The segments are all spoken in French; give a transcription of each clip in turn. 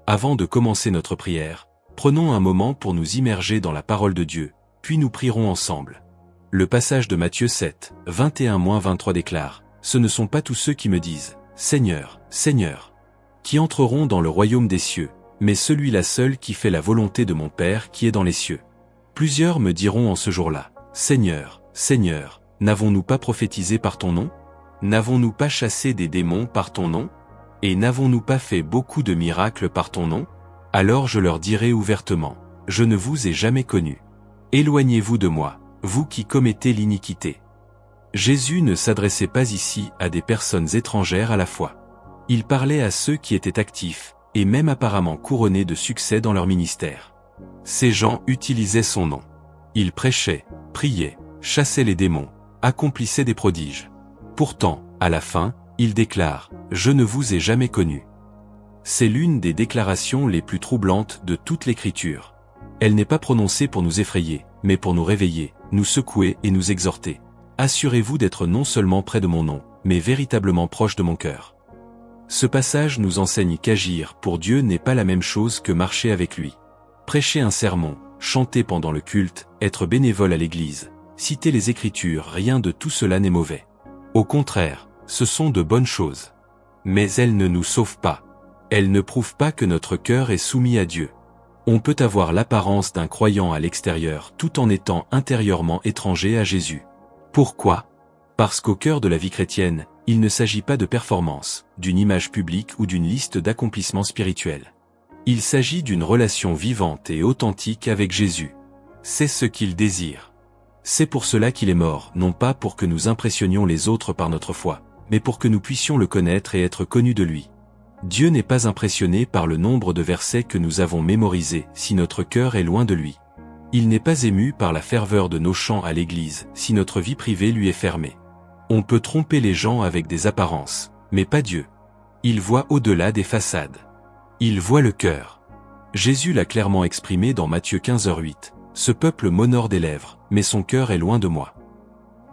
Avant de commencer notre prière, prenons un moment pour nous immerger dans la parole de Dieu, puis nous prierons ensemble. Le passage de Matthieu 7, 21-23 déclare « Ce ne sont pas tous ceux qui me disent « Seigneur, Seigneur », qui entreront dans le royaume des cieux, mais celui-là seul qui fait la volonté de mon Père qui est dans les cieux. Plusieurs me diront en ce jour-là « Seigneur, Seigneur, n'avons-nous pas prophétisé par ton nom? N'avons-nous pas chassé des démons par ton nom? Et n'avons-nous pas fait beaucoup de miracles par ton nom? Alors je leur dirai ouvertement, je ne vous ai jamais connus. Éloignez-vous de moi, vous qui commettez l'iniquité. » Jésus ne s'adressait pas ici à des personnes étrangères à la foi. Il parlait à ceux qui étaient actifs, et même apparemment couronnés de succès dans leur ministère. Ces gens utilisaient son nom. Ils prêchaient, priaient, chassaient les démons, accomplissaient des prodiges. Pourtant, à la fin, il déclare « Je ne vous ai jamais connus ». C'est l'une des déclarations les plus troublantes de toute l'Écriture. Elle n'est pas prononcée pour nous effrayer, mais pour nous réveiller, nous secouer et nous exhorter. Assurez-vous d'être non seulement près de mon nom, mais véritablement proche de mon cœur. Ce passage nous enseigne qu'agir pour Dieu n'est pas la même chose que marcher avec lui. Prêcher un sermon, chanter pendant le culte, être bénévole à l'église, citer les Écritures, rien de tout cela n'est mauvais. Au contraire, ce sont de bonnes choses. Mais elles ne nous sauvent pas. Elles ne prouvent pas que notre cœur est soumis à Dieu. On peut avoir l'apparence d'un croyant à l'extérieur tout en étant intérieurement étranger à Jésus. Pourquoi? Parce qu'au cœur de la vie chrétienne, il ne s'agit pas de performance, d'une image publique ou d'une liste d'accomplissements spirituels. Il s'agit d'une relation vivante et authentique avec Jésus. C'est ce qu'il désire. C'est pour cela qu'il est mort, non pas pour que nous impressionnions les autres par notre foi, mais pour que nous puissions le connaître et être connus de lui. Dieu n'est pas impressionné par le nombre de versets que nous avons mémorisés si notre cœur est loin de lui. Il n'est pas ému par la ferveur de nos chants à l'église si notre vie privée lui est fermée. On peut tromper les gens avec des apparences, mais pas Dieu. Il voit au-delà des façades. Il voit le cœur. Jésus l'a clairement exprimé dans Matthieu 15h08. « Ce peuple m'honore des lèvres, mais son cœur est loin de moi. »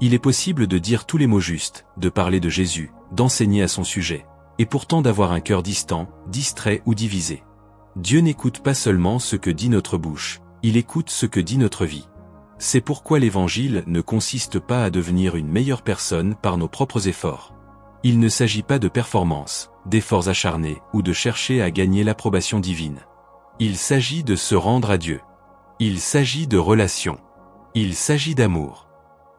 Il est possible de dire tous les mots justes, de parler de Jésus, d'enseigner à son sujet, et pourtant d'avoir un cœur distant, distrait ou divisé. Dieu n'écoute pas seulement ce que dit notre bouche, il écoute ce que dit notre vie. C'est pourquoi l'Évangile ne consiste pas à devenir une meilleure personne par nos propres efforts. Il ne s'agit pas de performance, d'efforts acharnés ou de chercher à gagner l'approbation divine. Il s'agit de se rendre à Dieu. Il s'agit de relation. Il s'agit d'amour.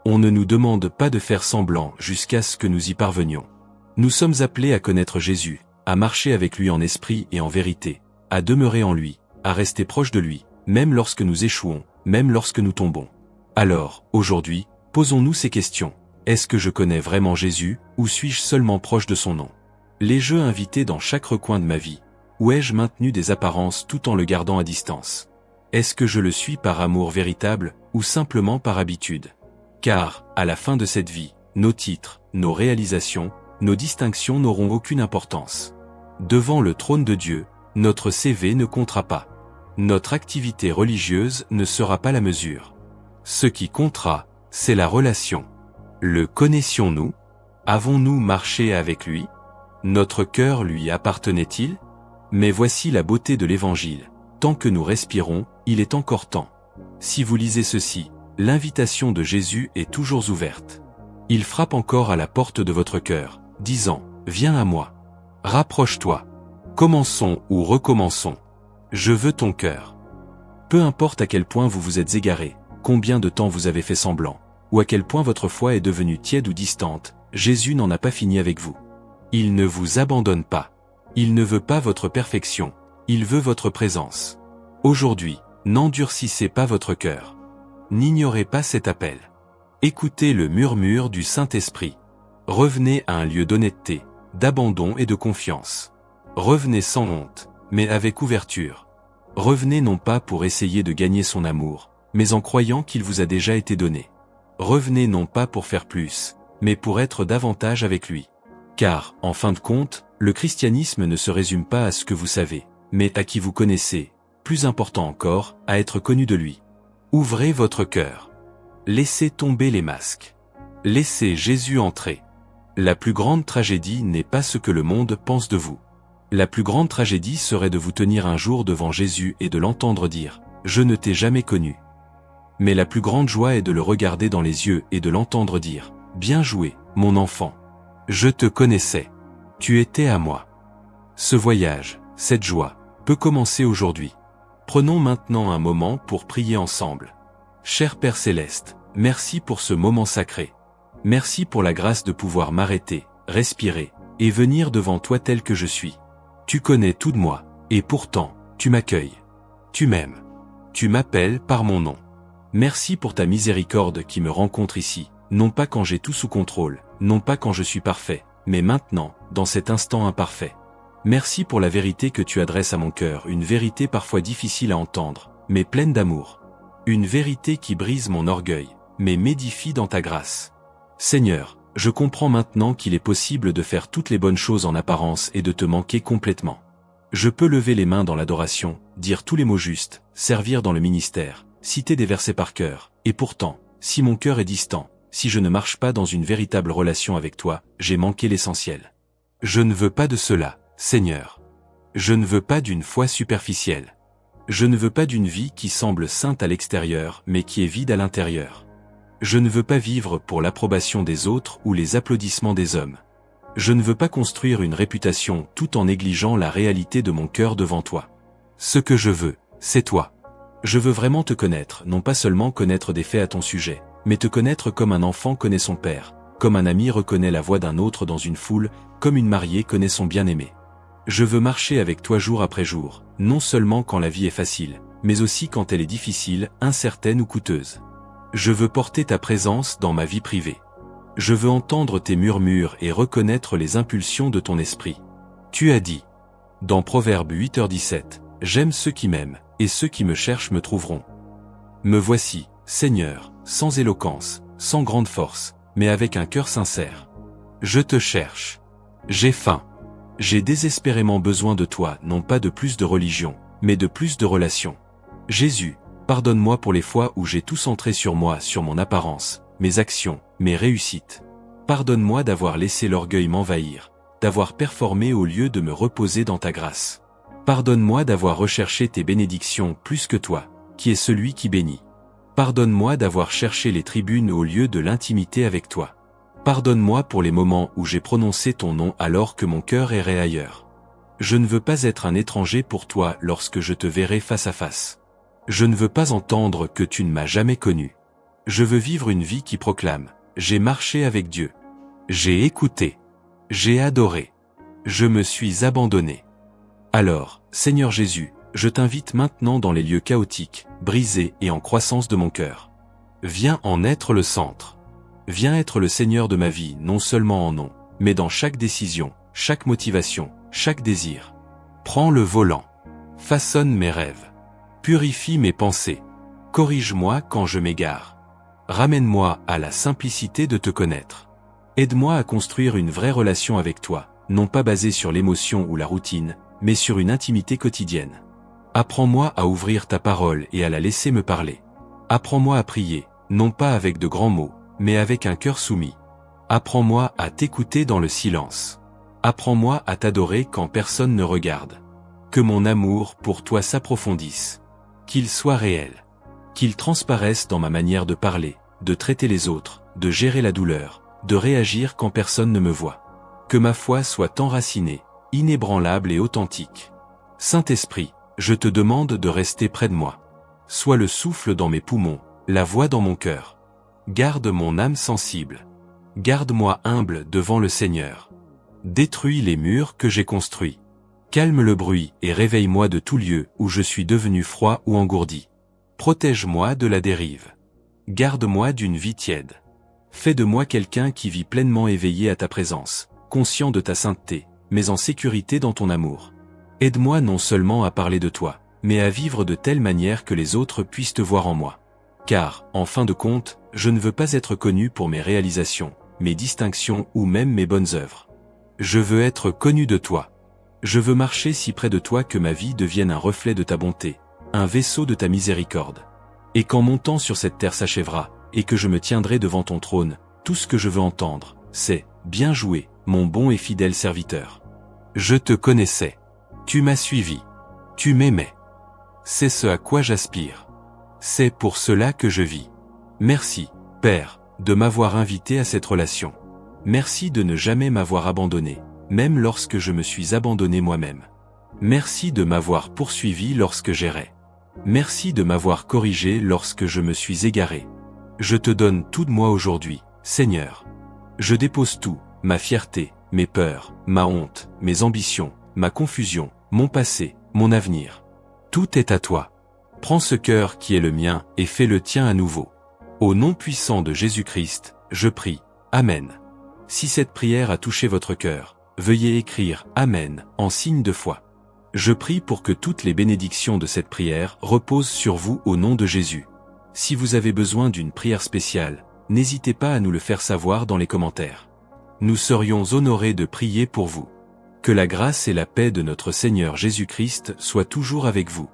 On ne nous demande pas de faire semblant jusqu'à ce que nous y parvenions. Nous sommes appelés à connaître Jésus, à marcher avec lui en esprit et en vérité, à demeurer en lui, à rester proche de lui, même lorsque nous échouons, même lorsque nous tombons. Alors, aujourd'hui, posons-nous ces questions. Est-ce que je connais vraiment Jésus, ou suis-je seulement proche de son nom? L'ai-je invité dans chaque recoin de ma vie, ou ai-je maintenu des apparences tout en le gardant à distance? Est-ce que je le suis par amour véritable, ou simplement par habitude? Car, à la fin de cette vie, nos titres, nos réalisations, nos distinctions n'auront aucune importance. Devant le trône de Dieu, notre CV ne comptera pas. Notre activité religieuse ne sera pas la mesure. Ce qui comptera, c'est la relation. Le connaissions-nous? Avons-nous marché avec lui? Notre cœur lui appartenait-il? Mais voici la beauté de l'Évangile. Tant que nous respirons, il est encore temps. Si vous lisez ceci, l'invitation de Jésus est toujours ouverte. Il frappe encore à la porte de votre cœur, disant « Viens à moi. Rapproche-toi. Commençons ou recommençons. Je veux ton cœur. » Peu importe à quel point vous vous êtes égaré, combien de temps vous avez fait semblant, ou à quel point votre foi est devenue tiède ou distante, Jésus n'en a pas fini avec vous. Il ne vous abandonne pas. Il ne veut pas votre perfection. Il veut votre présence. Aujourd'hui, n'endurcissez pas votre cœur. N'ignorez pas cet appel. Écoutez le murmure du Saint-Esprit. Revenez à un lieu d'honnêteté, d'abandon et de confiance. Revenez sans honte, mais avec ouverture. Revenez non pas pour essayer de gagner son amour, mais en croyant qu'il vous a déjà été donné. Revenez non pas pour faire plus, mais pour être davantage avec lui. Car, en fin de compte, le christianisme ne se résume pas à ce que vous savez, mais à qui vous connaissez, plus important encore, à être connu de lui. Ouvrez votre cœur. Laissez tomber les masques. Laissez Jésus entrer. La plus grande tragédie n'est pas ce que le monde pense de vous. La plus grande tragédie serait de vous tenir un jour devant Jésus et de l'entendre dire « Je ne t'ai jamais connu ». Mais la plus grande joie est de le regarder dans les yeux et de l'entendre dire « Bien joué, mon enfant. Je te connaissais. Tu étais à moi ». Ce voyage, cette joie, peut commencer aujourd'hui. Prenons maintenant un moment pour prier ensemble. Cher Père Céleste, merci pour ce moment sacré. Merci pour la grâce de pouvoir m'arrêter, respirer, et venir devant toi tel que je suis. Tu connais tout de moi, et pourtant, tu m'accueilles. Tu m'aimes. Tu m'appelles par mon nom. Merci pour ta miséricorde qui me rencontre ici, non pas quand j'ai tout sous contrôle, non pas quand je suis parfait, mais maintenant, dans cet instant imparfait. Merci pour la vérité que tu adresses à mon cœur, une vérité parfois difficile à entendre, mais pleine d'amour. Une vérité qui brise mon orgueil, mais m'édifie dans ta grâce. Seigneur, je comprends maintenant qu'il est possible de faire toutes les bonnes choses en apparence et de te manquer complètement. Je peux lever les mains dans l'adoration, dire tous les mots justes, servir dans le ministère, citer des versets par cœur, et pourtant, si mon cœur est distant, si je ne marche pas dans une véritable relation avec toi, j'ai manqué l'essentiel. Je ne veux pas de cela, Seigneur. Je ne veux pas d'une foi superficielle. Je ne veux pas d'une vie qui semble sainte à l'extérieur mais qui est vide à l'intérieur. Je ne veux pas vivre pour l'approbation des autres ou les applaudissements des hommes. Je ne veux pas construire une réputation tout en négligeant la réalité de mon cœur devant toi. Ce que je veux, c'est toi. Je veux vraiment te connaître, non pas seulement connaître des faits à ton sujet, mais te connaître comme un enfant connaît son père, comme un ami reconnaît la voix d'un autre dans une foule, comme une mariée connaît son bien-aimé. Je veux marcher avec toi jour après jour, non seulement quand la vie est facile, mais aussi quand elle est difficile, incertaine ou coûteuse. Je veux porter ta présence dans ma vie privée. Je veux entendre tes murmures et reconnaître les impulsions de ton esprit. Tu as dit, dans Proverbe 8h17, « J'aime ceux qui m'aiment, et ceux qui me cherchent me trouveront. » Me voici, Seigneur, sans éloquence, sans grande force, mais avec un cœur sincère. Je te cherche. J'ai faim. J'ai désespérément besoin de toi, non pas de plus de religion, mais de plus de relation. Jésus, pardonne-moi pour les fois où j'ai tout centré sur moi, sur mon apparence, mes actions, mes réussites. Pardonne-moi d'avoir laissé l'orgueil m'envahir, d'avoir performé au lieu de me reposer dans ta grâce. Pardonne-moi d'avoir recherché tes bénédictions plus que toi, qui est celui qui bénit. Pardonne-moi d'avoir cherché les tribunes au lieu de l'intimité avec toi. Pardonne-moi pour les moments où j'ai prononcé ton nom alors que mon cœur errait ailleurs. Je ne veux pas être un étranger pour toi lorsque je te verrai face à face. Je ne veux pas entendre que tu ne m'as jamais connu. Je veux vivre une vie qui proclame « J'ai marché avec Dieu. J'ai écouté. J'ai adoré. Je me suis abandonné. » Alors, Seigneur Jésus, je t'invite maintenant dans les lieux chaotiques, brisés et en croissance de mon cœur. Viens en être le centre. Viens être le Seigneur de ma vie, non seulement en nom, mais dans chaque décision, chaque motivation, chaque désir. Prends le volant. Façonne mes rêves. Purifie mes pensées. Corrige-moi quand je m'égare. Ramène-moi à la simplicité de te connaître. Aide-moi à construire une vraie relation avec toi, non pas basée sur l'émotion ou la routine, mais sur une intimité quotidienne. Apprends-moi à ouvrir ta parole et à la laisser me parler. Apprends-moi à prier, non pas avec de grands mots, mais avec un cœur soumis. Apprends-moi à t'écouter dans le silence. Apprends-moi à t'adorer quand personne ne regarde. Que mon amour pour toi s'approfondisse. Qu'il soit réel. Qu'il transparaisse dans ma manière de parler, de traiter les autres, de gérer la douleur, de réagir quand personne ne me voit. Que ma foi soit enracinée, inébranlable et authentique. Saint-Esprit, je te demande de rester près de moi. Sois le souffle dans mes poumons, la voix dans mon cœur. Garde mon âme sensible. Garde-moi humble devant le Seigneur. Détruis les murs que j'ai construits. Calme le bruit et réveille-moi de tout lieu où je suis devenu froid ou engourdi. Protège-moi de la dérive. Garde-moi d'une vie tiède. Fais de moi quelqu'un qui vit pleinement éveillé à ta présence, conscient de ta sainteté, mais en sécurité dans ton amour. Aide-moi non seulement à parler de toi, mais à vivre de telle manière que les autres puissent te voir en moi. Car, en fin de compte, je ne veux pas être connu pour mes réalisations, mes distinctions ou même mes bonnes œuvres. Je veux être connu de toi. Je veux marcher si près de toi que ma vie devienne un reflet de ta bonté, un vaisseau de ta miséricorde. Et quand mon temps sur cette terre s'achèvera, et que je me tiendrai devant ton trône, tout ce que je veux entendre, c'est « Bien joué, mon bon et fidèle serviteur. Je te connaissais. Tu m'as suivi. Tu m'aimais. C'est ce à quoi j'aspire. C'est pour cela que je vis. Merci, Père, de m'avoir invité à cette relation. Merci de ne jamais m'avoir abandonné, même lorsque je me suis abandonné moi-même. Merci de m'avoir poursuivi lorsque j'errais. Merci de m'avoir corrigé lorsque je me suis égaré. Je te donne tout de moi aujourd'hui, Seigneur. Je dépose tout, ma fierté, mes peurs, ma honte, mes ambitions, ma confusion, mon passé, mon avenir. Tout est à toi. Prends ce cœur qui est le mien et fais le tien à nouveau. Au nom puissant de Jésus-Christ, je prie. Amen. Si cette prière a touché votre cœur, veuillez écrire « Amen » en signe de foi. Je prie pour que toutes les bénédictions de cette prière reposent sur vous au nom de Jésus. Si vous avez besoin d'une prière spéciale, n'hésitez pas à nous le faire savoir dans les commentaires. Nous serions honorés de prier pour vous. Que la grâce et la paix de notre Seigneur Jésus-Christ soient toujours avec vous.